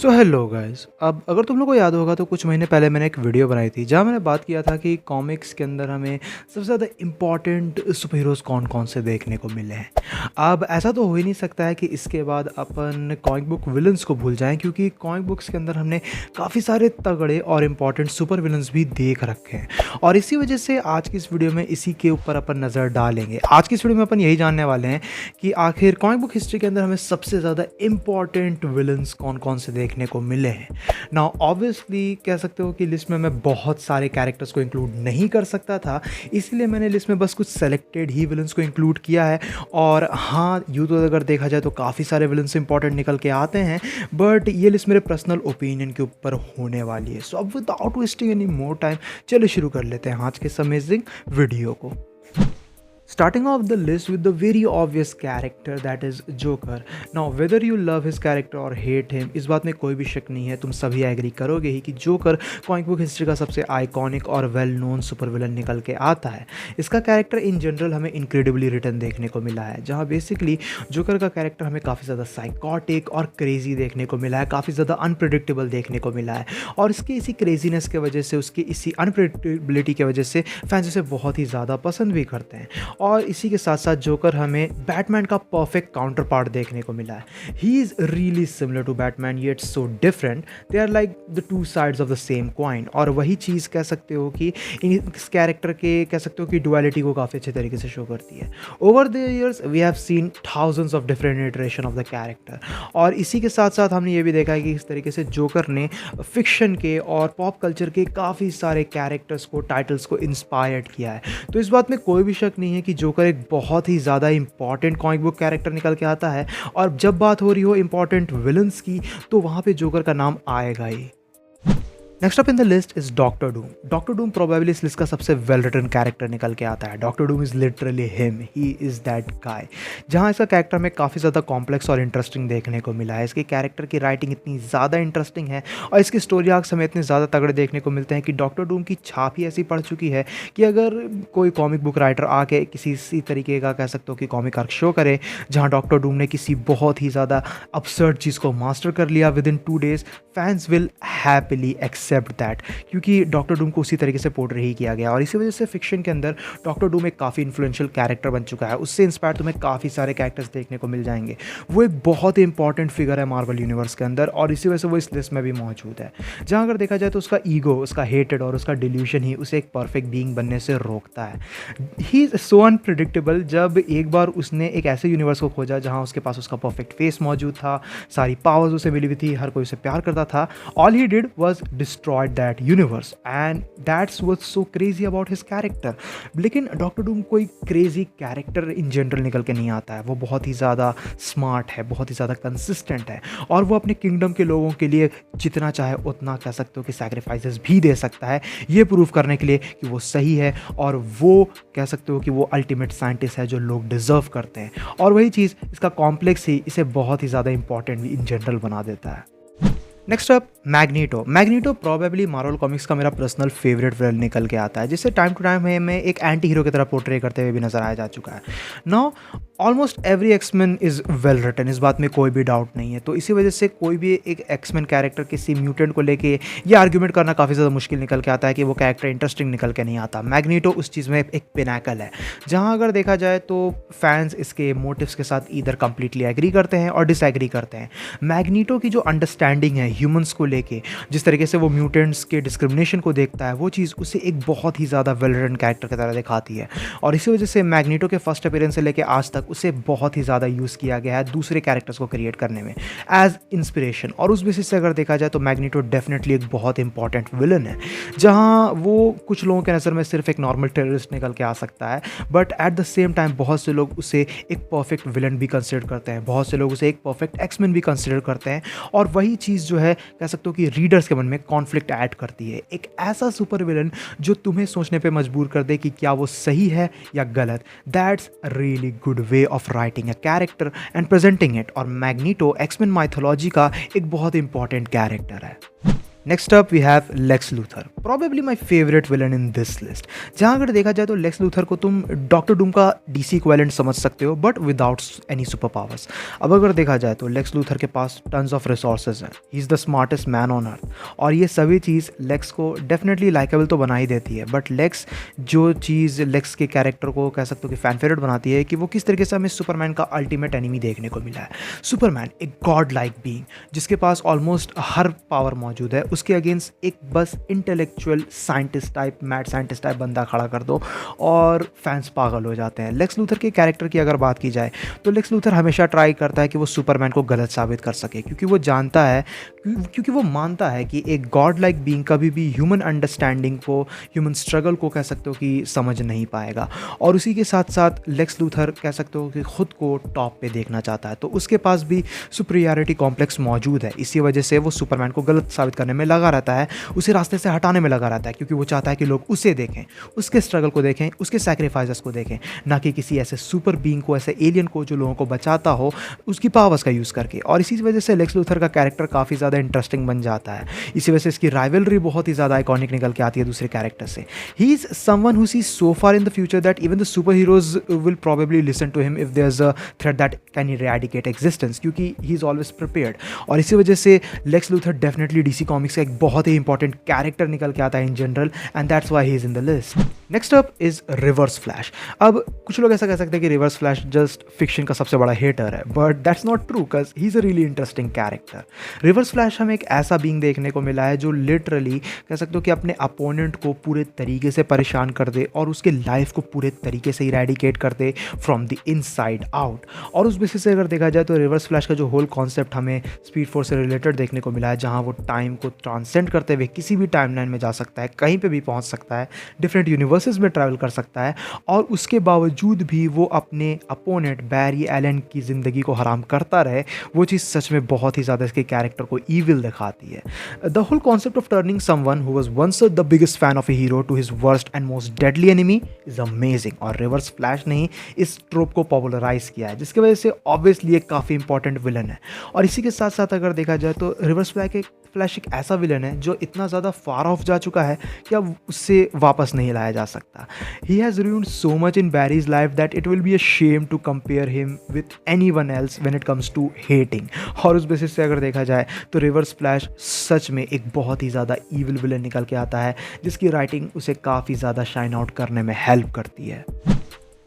So hello guys. अब अगर तुम लोग को याद होगा तो कुछ महीने पहले मैंने एक वीडियो बनाई थी जहाँ मैंने बात किया था कि कॉमिक्स के अंदर हमें सबसे ज़्यादा इम्पॉर्टेंट सुपर हीरोज़ कौन कौन से देखने को मिले हैं। अब ऐसा तो हो ही नहीं सकता है कि इसके बाद अपन कॉमिक बुक विलन्स को भूल जाएं, क्योंकि कॉमिक बुक्स के अंदर हमने काफ़ी सारे तगड़े और इम्पॉर्टेंट सुपर विलन्स भी देख रखे हैं। और इसी वजह से आज की इस वीडियो में इसी के ऊपर अपन नज़र डालेंगे। आज की इस वीडियो में अपन यही जानने वाले हैं कि आखिर कॉमिक बुक हिस्ट्री के अंदर हमें सबसे ज़्यादा इम्पॉर्टेंट विलन्स कौन कौन से देखने को मिले हैं। नाउ ऑब्वियसली कह सकते हो कि लिस्ट में मैं बहुत सारे कैरेक्टर्स को इंक्लूड नहीं कर सकता था, इसलिए मैंने लिस्ट में बस कुछ सेलेक्टेड ही विलन्स को इंक्लूड किया है। और हाँ, यूँ तो अगर देखा जाए तो काफ़ी सारे विलन्स इंपॉर्टेंट निकल के आते हैं, बट ये लिस्ट मेरे पर्सनल ओपिनियन के ऊपर होने वाली है। सो अब without wasting any more time चलिए शुरू कर लेते हैं आज के इस अमेजिंग वीडियो को। Starting off the list with the very obvious character that is Joker. Now whether you love his character or hate him, इस बात में कोई भी शक नहीं है, तुम सभी एग्री करोगे ही कि जोकर कॉमिक बुक हिस्ट्री का सबसे आइकॉनिक और वेल नोन सुपर विलन निकल के आता है। इसका कैरेक्टर इन जनरल हमें इनक्रेडिबली रिटर्न देखने को मिला है, जहाँ बेसिकली जोकर का कैरेक्टर हमें काफ़ी ज़्यादा साइकोटिक और क्रेजी देखने को मिला है, काफ़ी ज़्यादा अनप्रिडिक्टेबल देखने को मिला है। और इसकी इसी क्रेजीनेस के वजह से, उसकी इसी अनप्रिडिक्टेबिलिटी की वजह से फैंस इसे बहुत ही ज़्यादा पसंद भी करते हैं। और इसी के साथ साथ जोकर हमें बैटमैन का परफेक्ट काउंटर पार्ट देखने को मिला है। He is really similar to Batman yet so different, they are like the two sides of the same coin. और वही चीज़ कह सकते हो कि इस कैरेक्टर के कह सकते हो कि डुअलिटी को काफ़ी अच्छे तरीके से शो करती है। Over the years we have seen thousands of different iteration of the character. और इसी के साथ साथ हमने ये भी देखा है कि इस तरीके से जोकर ने फिक्शन के और पॉप कल्चर के काफ़ी सारे कैरेक्टर्स को, टाइटल्स को इंस्पायर्ड किया है। तो इस बात में कोई भी शक नहीं है कि जोकर एक बहुत ही ज़्यादा इंपॉर्टेंट कॉमिक बुक कैरेक्टर निकल के आता है। और जब बात हो रही हो इंपॉर्टेंट विलन्स की, तो वहाँ पे जोकर का नाम आएगा ही। Next up in the list is Doctor Doom. Doctor Doom probably इस लिस्ट का सबसे वेल रिटन कैरेक्टर निकल के आता है। Doctor Doom is literally him, he is that guy. जहाँ इसका कैरेक्टर में काफ़ी ज़्यादा कॉम्प्लेक्स और इंटरेस्टिंग देखने को मिला है। इसके कैरेक्टर की राइटिंग इतनी ज़्यादा इंटरेस्टिंग है और इसकी स्टोरी आर्क्स हमें इतने ज़्यादा तगड़े देखने को मिलते हैं कि डॉक्टर डूम की छाप ही ऐसी पड़ चुकी है कि अगर कोई कॉमिक बुक राइटर आके किसी इसी तरीके का कह सकते हो कि कॉमिक आर्क शो करे जहाँ डॉक्टर डूम ने किसी बहुत ही ज़्यादा अपसर्ड चीज़ को मास्टर कर लिया within 2 days, fans will happily accept that, क्योंकि डॉक्टर डूम को उसी तरीके से पोर्ट्रे ही किया गया। और इसी वजह से फिक्शन के अंदर डॉक्टर डूम एक काफ़ी इन्फ्लुएंशियल कैरेक्टर बन चुका है। उससे इंस्पायर तुम्हें काफ़ी सारे कैरेक्टर्स देखने को मिल जाएंगे। वो एक बहुत ही इंपॉर्टेंट फिगर है मार्वल यूनिवर्स के अंदर, और इसी वजह से वो इस लिस्ट में भी मौजूद है। जहाँ अगर देखा जाए तो उसका ईगो, उसका हेटेड और उसका डिल्यूशन ही उसे एक परफेक्ट बीइंग बनने से रोकता है। He is so unpredictable. जब एक बार उसने एक ऐसे यूनिवर्स को खोजा जहाँ उसके पास उसका परफेक्ट फेस मौजूद था, सारी पावर्स उसे मिली हुई थी, हर कोई उसे प्यार करता था, all he did was destroyed that universe, and that's what's so crazy about his character. लेकिन डॉक्टर डूम कोई क्रेजी कैरेक्टर इन जनरल निकल के नहीं आता है। वो बहुत ही ज़्यादा स्मार्ट है, बहुत ही ज़्यादा कंसिस्टेंट है, और वो अपने किंगडम के लोगों के लिए जितना चाहे उतना कह सकते हो कि सैक्रिफाइसेस भी दे सकता है, ये प्रूव करने के लिए कि वो सही है और वो कह सकते हो कि वो अल्टीमेट साइंटिस्ट है जो लोग डिजर्व करते हैं। और वही चीज़, इसका कॉम्प्लेक्स ही इसे बहुत ही ज़्यादा इंपॉर्टेंट इन जनरल बना देता है। Next up magneto. Magneto probably Marvel comics का मेरा पर्सनल फेवरेट विलन निकल के आता है, जिससे टाइम टू टाइम हमें एक एंटी हीरो की तरह पोर्ट्रे करते हुए भी नजर आया जा चुका है। Now almost every X-Men is well written, इस बात में कोई भी डाउट नहीं है। तो इसी वजह से कोई भी एक एक्समैन कैरेक्टर किसी म्यूटेंट को लेके ये आर्ग्यूमेंट करना काफ़ी ज़्यादा मुश्किल निकल के आता है कि वो कैरेक्टर इंटरेस्टिंग निकल के नहीं आता। मैग्नीटो उस चीज़ में एक पिनाकल है, जहाँ अगर देखा जाए तो फैंस इसके मोटिव्स के साथ इधर कंप्लीटली एग्री करते हैं और डिसएग्री करते हैं। मैग्नीटो की जो अंडरस्टैंडिंग है ह्यूमंस को लेके, जिस तरीके से वो म्यूटेंट्स के डिस्क्रिमिनेशन को देखता है, वो चीज़ उसे एक बहुत ही ज़्यादा वेल रिटन कैरेक्टर की तरह दिखाती है। और इसी वजह से मैग्नीटो के फर्स्ट अपीयरेंस से लेके आज तक उसे बहुत ही ज़्यादा यूज़ किया गया है दूसरे कैरेक्टर्स को क्रिएट करने में एज इंस्पिरेशन। और उस बेसिस से अगर देखा जाए तो मैग्नीटो डेफिनेटली एक बहुत इंपॉर्टेंट विलन है, जहाँ वो कुछ लोगों के नज़र में सिर्फ एक नॉर्मल टेररिस्ट निकल के आ सकता है, but at the same time बहुत से लोग उसे एक परफेक्ट विलन भी कंसिडर करते हैं, बहुत से लोग उसे एक परफेक्ट एक्समैन भी कंसिडर करते हैं। और वही चीज़ जो है कह सकते हो कि रीडर्स के मन में कॉन्फ्लिक्ट ऐड करती है। एक ऐसा सुपर विलन जो तुम्हें सोचने पे मजबूर कर दे कि क्या वो सही है या गलत। That's a really good way of writing a character and presenting it. और मैग्नीटो एक्समैन माइथोलॉजी का एक बहुत इंपॉर्टेंट कैरेक्टर है। Next up we have Lex Luthor, probably my favourite villain in this list. जहाँ अगर देखा जाए तो लेक्स लूथर को तुम डॉक्टर डूम का डीसी इक्विवेलेंट समझ सकते हो, but without any super powers. अब अगर देखा जाए तो लेक्स लूथर के पास टन्स ऑफ रिसोर्सेज हैं, he is the smartest man on earth, और ये सभी चीज़ लेक्स को डेफिनेटली लाइकेबल तो बना ही देती है। बट लेक्स जो चीज़ लेक्स के कैरेक्टर को कह सकते हो कि फैन फेवरेट बनाती है कि वो किस तरीके से हमें सुपरमैन का अल्टीमेट एनिमी देखने को मिला है। सुपरमैन एक गॉड लाइक बीइंग जिसके पास ऑलमोस्ट हर पावर मौजूद है, उसके अगेंस्ट एक बस intellectual scientist type, mad scientist type बंदा खड़ा कर दो और फैंस पागल हो जाते हैं। लेक्स लूथर के कैरेक्टर की अगर बात की जाए तो लेक्स लूथर हमेशा ट्राई करता है कि वो सुपरमैन को गलत साबित कर सके, क्योंकि वो जानता है, क्योंकि वो मानता है कि एक गॉड लाइक बीइंग कभी भी ह्यूमन अंडरस्टैंडिंग को, ह्यूमन स्ट्रगल को कह सकते हो कि समझ नहीं पाएगा। और उसी के साथ साथ लेक्स लूथर कह सकते हो कि खुद को टॉप पे देखना चाहता है, तो उसके पास भी सुपीरियरिटी कॉम्प्लेक्स मौजूद है। इसी वजह से वो सुपरमैन को गलत साबित करने में लगा रहता है, उसे रास्ते से हटाने में लगा रहता है, क्योंकि वो चाहता है कि लोग उसे देखें, उसके स्ट्रगल को देखें, उसके सैक्रिफाइसेस को देखें, ना कि किसी ऐसे सुपर बीइंग को, ऐसे एलियन को जो लोगों को बचाता हो उसकी पावर्स का यूज़ करके। और इसी वजह से लेक्स लूथर का कैरेक्टर काफ़ी ज़्यादा इंटरेस्टिंग बन जाता है। इसी वजह से इसकी राइवलरी बहुत ही ज़्यादा आइकॉनिक निकल के आती है दूसरे कैरेक्टर से। ही is someone who seize so far in the future that even the super heroes will probably listen to him if there's a threat that can eradicate existence, क्योंकि he is always prepared। और इसी वजह से Lex Luthor definitely DC comics का एक बहुत ही important character निकल के आता है in general, and that's why he is in the list. Next up is reverse flash. अब कुछ लोग ऐसा कह सकते हैं कि रिवर्स फ्लैश जस्ट फिक्शन का सबसे बड़ा हेटर है, but that's not true, because he is a really interesting character. Reverse flash हमें एक ऐसा बीइंग देखने को मिला है जो लिटरली कह सकते हो कि अपने अपोनेंट को पूरे तरीके से परेशान कर दे और उसके लाइफ को पूरे तरीके से इरेडिकेट कर they from the inside out. और उस बेसिस से अगर देखा जाए तो रिवर्स फ्लैश का जो होल कॉन्सेप्ट हमें स्पीड फोर्स से रिलेटेड देखने को मिला है, जहाँ वो टाइम को ट्रांसेंड करते हुए किसी भी टाइमलाइन में जा सकता है, कहीं पे भी पहुँच सकता है, डिफरेंट यूनिवर्सेस में ट्रैवल कर सकता है, और उसके बावजूद भी वो अपने अपोनेंट बैरी एलन की ज़िंदगी को हराम करता रहे। वो चीज़ सच में बहुत ही ज़्यादा इसके कैरेक्टर को ईविल दिखाती है। The whole concept of turning someone who was once the biggest fan of a hero to his worst and most deadly enemy is amazing. और रिवर्स फ्लैश ने ही इस ट्रोप को पॉपुलराइज किया है, जिसकी वजह से ऑब्वियसली एक काफ़ी इंपॉर्टेंट विलन है। और इसी के साथ साथ अगर देखा जाए तो रिवर्स फ्लैश एक ऐसा विलन है जो इतना ज़्यादा फार ऑफ जा चुका है कि अब उससे वापस नहीं लाया जा सकता। He has ruined so much in Barry's life that it will be a shame to compare him with anyone else when it comes to hating। और उस बेसिस से अगर देखा जाए तो रिवर्स फ्लैश सच में एक बहुत ही ज़्यादा ईविल विलन निकल के आता है, जिसकी राइटिंग उसे काफ़ी ज़्यादा शाइन आउट करने में हेल्प करती है।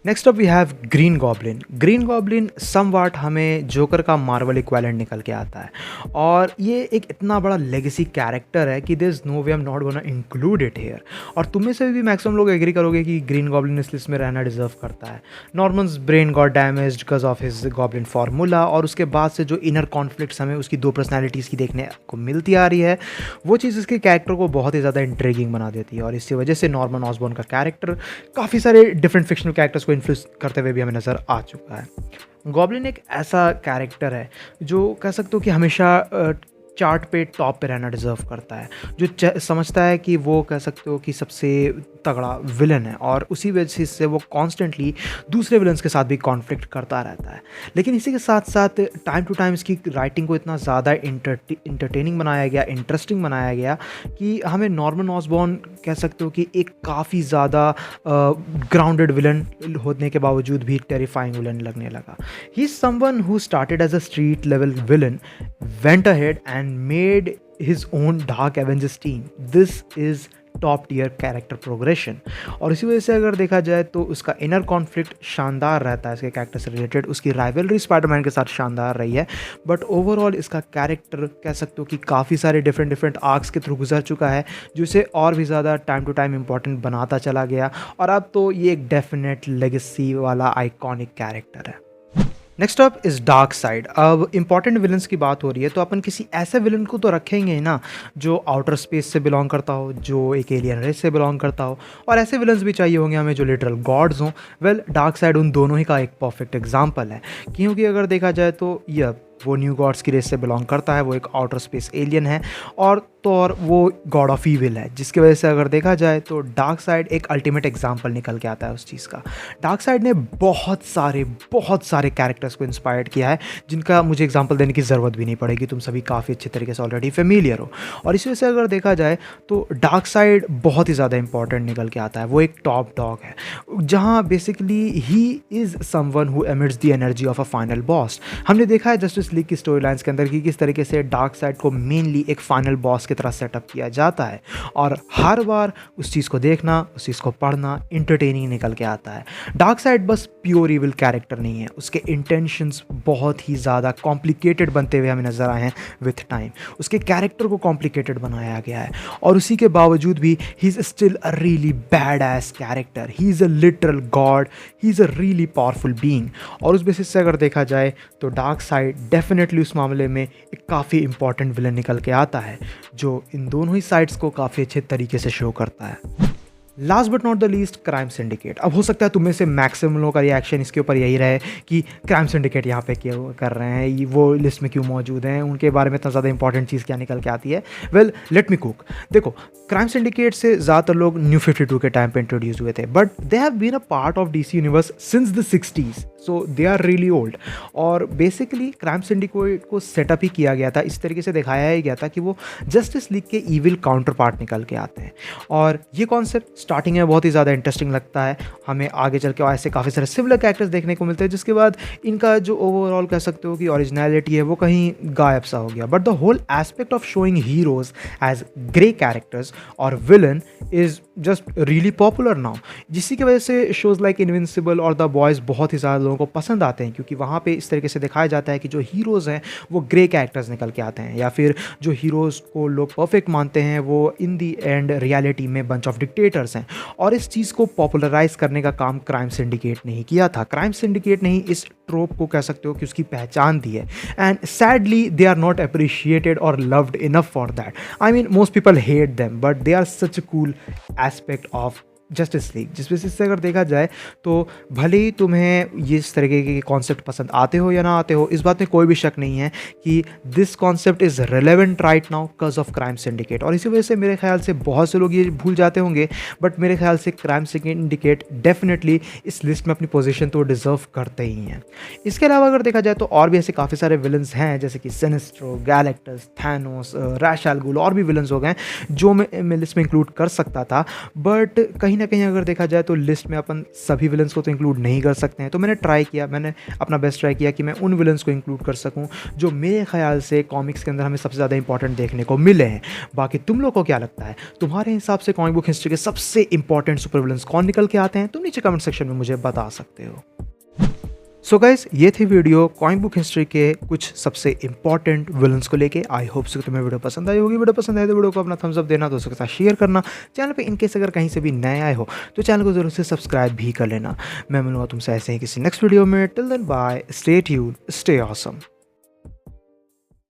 Next up we have Green Goblin. Green Goblin somewhat हमें जोकर का मार्वल इक्विवेलेंट निकल के आता है, और ये एक इतना बड़ा लेगेसी कैरेक्टर है कि there is no way I am not gonna include it here. और तुम में से भी मैक्सिमम लोग एग्री करोगे कि ग्रीन गॉब्लिन इस लिस्ट में रहना डिजर्व करता है। Normans brain got damaged because of his goblin formula, और उसके बाद से जो इनर कॉन्फ्लिक्ट्स हमें उसकी दो पर्सनैलिटीज़ की देखने को मिलती आ रही है, वो चीज़ इसके कैरेक्टर को बहुत ही ज़्यादा इंट्रिगिंग बना देती है। और इसी वजह से नॉर्मन ऑसबॉर्न का कैरेक्टर काफ़ी सारे डिफरेंट फिक्शनल कैरेक्टर्स को इन्फ्लुएंस करते हुए भी हमें नज़र आ चुका है। गॉब्लिन एक ऐसा कैरेक्टर है जो कह सकते हो कि हमेशा चार्ट पे टॉप पे रहना डिज़र्व करता है, जो समझता है कि वो कह सकते हो कि सबसे तगड़ा विलन है, और उसी वजह से वो कॉन्स्टेंटली दूसरे विलन्स के साथ भी कॉन्फ्लिक्ट करता रहता है। लेकिन इसी के साथ साथ टाइम टू टाइम इसकी राइटिंग को इतना ज़्यादा इंटरटेनिंग बनाया गया, इंटरेस्टिंग बनाया गया कि हमें नॉर्मन ऑसबॉर्न कह सकते हो कि एक काफ़ी ज़्यादा ग्राउंडेड विलन होने के बावजूद भी टेरिफाइंग विलन लगने लगा। He is someone who started as a street level villain, went ahead and made his own Dark Avengers team. This is top tier character progression. और इसी वजह से अगर देखा जाए तो उसका इनर कॉन्फ्लिक्ट शानदार रहता है इसके कैरेक्टर से रिलेटेड। उसकी राइवलरी स्पाइडरमैन के साथ शानदार रही है, बट ओवरऑल इसका कैरेक्टर कह सकते हो कि काफ़ी सारे डिफरेंट आर्क्स के थ्रू गुजर चुका है, जो इसे और भी ज़्यादा टाइम टू टाइम इंपॉर्टेंट बनाता चला गया, और अब तो ये एक डेफिनेट लेगेसी वाला आइकॉनिक कैरेक्टर है। Next up is dark side. अब इंपॉर्टेंट विलन्स की बात हो रही है तो अपन किसी ऐसे विलन को तो रखेंगे ना जो आउटर स्पेस से बिलोंग करता हो, जो एक एलियन रेस से बिलोंग करता हो, और ऐसे विलन्स भी चाहिए होंगे हमें जो लिटरल गॉड्स हों। वेल, डार्क साइड उन दोनों ही का एक परफेक्ट एग्जाम्पल है, क्योंकि अगर देखा जाए तो यह वो न्यू गॉड्स की रेस से बिलोंग करता है, वो एक आउटर स्पेस एलियन है और वो गॉड ऑफ ईविल है, जिसकी वजह से अगर देखा जाए तो डार्क साइड एक अल्टीमेट एग्जाम्पल निकल के आता है उस चीज़ का। डार्क साइड ने बहुत सारे कैरेक्टर्स को इंस्पायर्ड किया है, जिनका मुझे एग्जाम्पल देने की ज़रूरत भी नहीं पड़ेगी, तुम सभी काफ़ी अच्छे तरीके से ऑलरेडी फेमिलियर हो। और इसी वजह से अगर देखा जाए तो डार्क साइड बहुत ही ज़्यादा इंपॉर्टेंट निकल के आता है। वो एक टॉप डॉग है, जहाँ basically he is someone who emits the energy of a final boss. हमने देखा है जस्टिस लीग की स्टोरी लाइन्स के अंदर कि किस तरीके से डार्क साइड को मेनली एक फाइनल बॉस की तरह सेटअप किया जाता है, और हर बार उस चीज़ को देखना, उस चीज़ को पढ़ना इंटरटेनिंग निकल के आता है। डार्क साइड बस प्योर इविल कैरेक्टर नहीं है, उसके इंटेंशंस बहुत ही ज़्यादा कॉम्प्लिकेटेड बनते हुए हमें नज़र आए हैं विथ टाइम। उसके कैरेक्टर को कॉम्प्लिकेटेड बनाया गया है, और उसी के बावजूद भी he is still a really bad S character. He is a literal God, he is a really powerful being. और उस बेसिस से अगर देखा जाए तो डार्क साइड डेफिनेटली उस मामले में एक काफ़ी इंपॉर्टेंट विलन निकल के आता है, जो इन दोनों ही साइड्स को काफ़ी अच्छे तरीके से शो करता है। Last but not the least, crime syndicate. अब हो सकता है तुम में से मैक्सिमम लोगों का रिएक्शन इसके ऊपर यही रहे कि क्राइम सिंडिकेट यहाँ पे क्यों कर रहे हैं, वो लिस्ट में क्यों मौजूद हैं, उनके बारे में इतना ज़्यादा इंपॉर्टेंट चीज़ क्या निकल के आती है। Well let me cook. देखो, क्राइम सिंडिकेट से ज़्यादातर लोग न्यू 52 के टाइम पे इंट्रोड्यूस हुए थे, but they have been a part of DC universe since the 60s, so they are really old. और बेसिकली क्राइम सिंडिकेट को सेटअप ही किया गया था, इस तरीके से दिखाया ही गया था कि वो जस्टिस लीग के ईविल काउंटर पार्ट निकल के आते हैं। और ये कॉन्सेप्ट स्टार्टिंग में बहुत ही ज़्यादा इंटरेस्टिंग लगता है, हमें आगे चल के ऐसे काफ़ी सारे सिमिलर कैरेक्टर्स देखने को मिलते हैं, जिसके बाद इनका जो ओवरऑल कह सकते हो कि ओरिजिनलिटी है वो कहीं गायब सा हो गया। But the whole aspect of showing heroes as grey characters और villain is just really popular now, जिसकी की वजह से शोज़ लाइक इनविंसिबल और द बॉयज़ बहुत ही ज़्यादा लोगों को पसंद आते हैं, क्योंकि वहाँ पे इस तरीके से दिखाया जाता है कि जो हीरोज़ हैं वो ग्रे कैरेक्टर्स निकल के आते हैं, या फिर जो हीरोज़ को लोग परफेक्ट मानते हैं वो इन दी एंड रियलिटी में बंच ऑफ डिक्टेटर्स हैं। और इस चीज़ को पॉपुलराइज करने का काम क्राइम सिंडिकेट ने ही किया था। क्राइम सिंडिकेट ने ही इस ट्रोप को कह सकते हो कि उसकी पहचान दी है, and sadly they are not appreciated और loved enough for that. I mean most people hate them, but they are such a cool aspect of Justice League. जिस बेसिस से अगर देखा जाए तो भले ही तुम्हें ये इस तरीके के कॉन्सेप्ट पसंद आते हो या ना आते हो, इस बात में कोई भी शक नहीं है कि this concept is relevant right now because of crime syndicate. और इसी वजह से मेरे ख्याल से बहुत से लोग ये भूल जाते होंगे, बट मेरे ख्याल से क्राइम सिंडिकेट डेफिनेटली इस लिस्ट में अपनी पोजीशन तो डिजर्व करते ही हैं। इसके अलावा अगर देखा जाए तो और भी ऐसे काफ़ी सारे विलन्स हैं, जैसे कि सिनिस्ट्रो, गैलेक्टस, थैनोस, रैश अल गुल, और भी विलन्स हो गए जो मैं लिस्ट में इंक्लूड कर सकता था, बट कहीं ना कहीं अगर देखा जाए तो लिस्ट में अपन सभी विलन्स को तो इंक्लूड नहीं कर सकते हैं। तो मैंने अपना बेस्ट ट्राई किया कि मैं उन विलन्स को इंक्लूड कर सकूं जो मेरे ख्याल से कॉमिक्स के अंदर हमें सबसे ज़्यादा इंपॉर्टेंट देखने को मिले हैं। बाकी तुम लोग को क्या लगता है, तुम्हारे हिसाब से कॉमिक बुक हिस्ट्री के सबसे इंपॉर्टेंट सुपर विलन्स कौन निकल के आते हैं? तुम नीचे कमेंट सेक्शन में मुझे बता सकते हो। सो गाइस, ये थी वीडियो कॉमिक बुक हिस्ट्री के कुछ सबसे इंपॉर्टेंट विलन्स को लेके। आई होप सो तुम्हें वीडियो पसंद आई होगी। वीडियो पसंद आए तो वीडियो को अपना थम्स अप देना, दोस्तों के साथ शेयर करना। चैनल पे इनकेस अगर कहीं से भी नए आए हो तो चैनल को जरूर से सब्सक्राइब भी कर लेना। मैं मिलूंगा तुमसे ऐसे ही किसी नेक्स्ट वीडियो में। Till then bye, stay tuned, stay awesome.